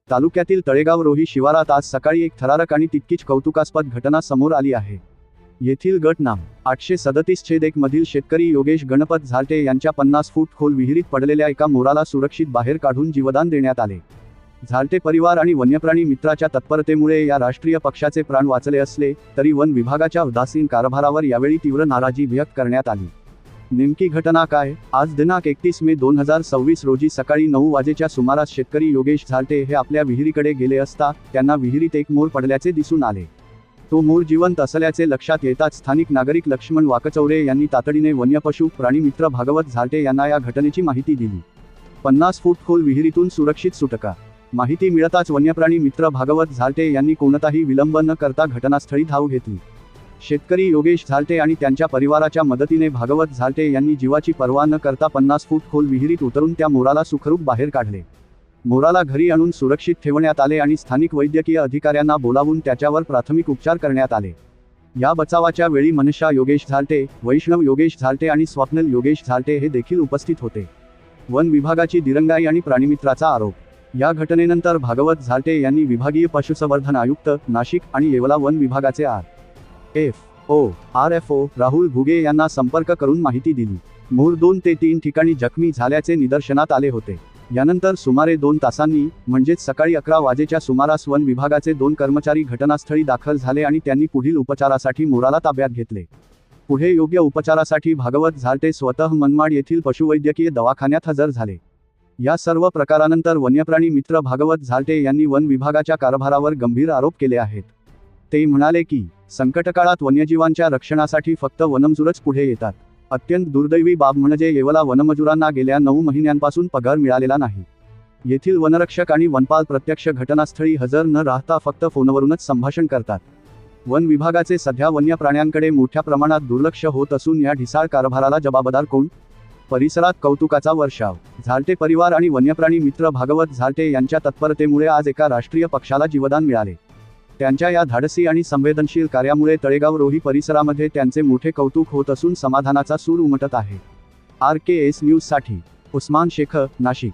तालुक्यातील तळेगाव रोही शिवारात आज सकाळी एक थरारक आणि तितकीच कौतुकास्पद घटना समोर आली आहे। येथील गट नाम 837/1 मधील शेतकरी योगेश गणपत झालटे यांच्या 50 फूट खोल विहिरीत पडलेल्या एका मोराला सुरक्षित बाहेर काढून जीवदान देण्यात आले। झालटे परिवार आणि वन्यप्राणी मित्राच्या तत्परतेमुळे या राष्ट्रीय पक्षाचे प्राण वाचले असले तरी वन विभागाच्या उदासीन कारभारावर यावेळी तीव्र नाराजी व्यक्त करण्यात आली। नेमकी घटना काय? आज दिनांक 31 मे 2026 रोजी सकाळी 9 वाजेच्या सुमारास शेतकरी योगेश झालटे हे आपल्या विहिरीकडे गेले असता त्यांना विहिरीत एक मोर पडल्याचे दिसून आले। तो मोर जिवंत असल्याचे लक्षात येताच स्थानिक नागरिक लक्ष्मण वाकचौरे यांनी तातडीने वन्यपशु प्राणी मित्र भागवत झालटे यांना या घटनेची माहिती दिली। 50 फूट खोल विहिरीतून सुरक्षित सुटका। माहिती मिळताच वन्यप्राणी मित्र भागवत झालटे यांनी कोणताही विलंब न करता घटनास्थळी धाव घेतली। शेतकरी योगेश झालटे आणि त्यांच्या परिवाराच्या मदतीने भागवत झालटे यांनी जीवाची पर्वा न करता 50 फूट खोल विहिरीत उतरून त्या मोराला सुखरूप बाहेर काढले। मोराला घरी आणून सुरक्षित ठेवण्यात आले आणि स्थानिक वैद्यकीय अधिकाऱ्यांना बोलावून त्याच्यावर प्राथमिक उपचार करण्यात आले। या बचावाच्या वेळी मनीषा योगेश झालटे, वैष्णव योगेश झालटे आणि स्वप्नील योगेश झालटे हे देखील उपस्थित होते। वन विभागाची दिरंगाई आणि प्राणीमित्राचा आरोप। या घटनेनंतर भागवत झालटे यांनी विभागीय पशुसंवर्धन आयुक्त नाशिक आणि येवला वन विभागाचे RFO राहुल घुगे यांना संपर्क करून माहिती दिली। मोर 2 ते 3 ठिकाणी जखमी झाल्याचे निदर्शनात आले होते। यानंतर सुमारे 2 तासांनी म्हणजेच सकाळी 11 वाजेच्या सुमारास वन विभागाचे 2 कर्मचारी घटनास्थळी दाखल झाले आणि त्यांनी पुढील उपचारासाठी मोराला ताब्यात घेतले। पुढे योग्य उपचारासाठी भागवत झालटे स्वतः मनमाड येथील पशुवैद्यकीय दवाखान्यात हजर झाले। या सर्व प्रकारानंतर वन्यप्राणी मित्र भागवत झालटे यांनी वन विभागाच्या कारभारावर गंभीर आरोप केले आहेत। ते म्हणाले की संकटकाळात वन्यजीवांच्या रक्षणासाठी फक्त वनमजूरच पुढे येतात। अत्यंत दुर्दैवी बाब म्हणजे येवला वनमजुरांना गेल्या 9 महिन्यांपासून पगार मिळालेला नाही। येथील वनरक्षक आणि वनपाल प्रत्यक्ष घटनास्थळी हजर न राहता फक्त फोनवरूनच संभाषण करतात। वन विभागाचे सध्या वन्य प्राण्यांकडे मोठ्या प्रमाणात दुर्लक्ष होत असून या ढिसाळ कारभाराला जबाबदार कोण? परिसरात कौतुकाचा वर्षाव। झालटे परिवार आणि वन्यप्राणी मित्र भागवत झालटे यांच्या तत्परतेमुळे आज एका राष्ट्रीय पक्षाला जीवदान मिळाले। त्यांच्या या धाडसी आणि संवेदनशील कार्यामुळे तळेगाव रोही परिसरामध्ये त्यांचे मोठे कौतुक होत असून समाधानाचा सूर उमटत आहे। RKS न्यूजसाठी उस्मान शेख, नाशिक।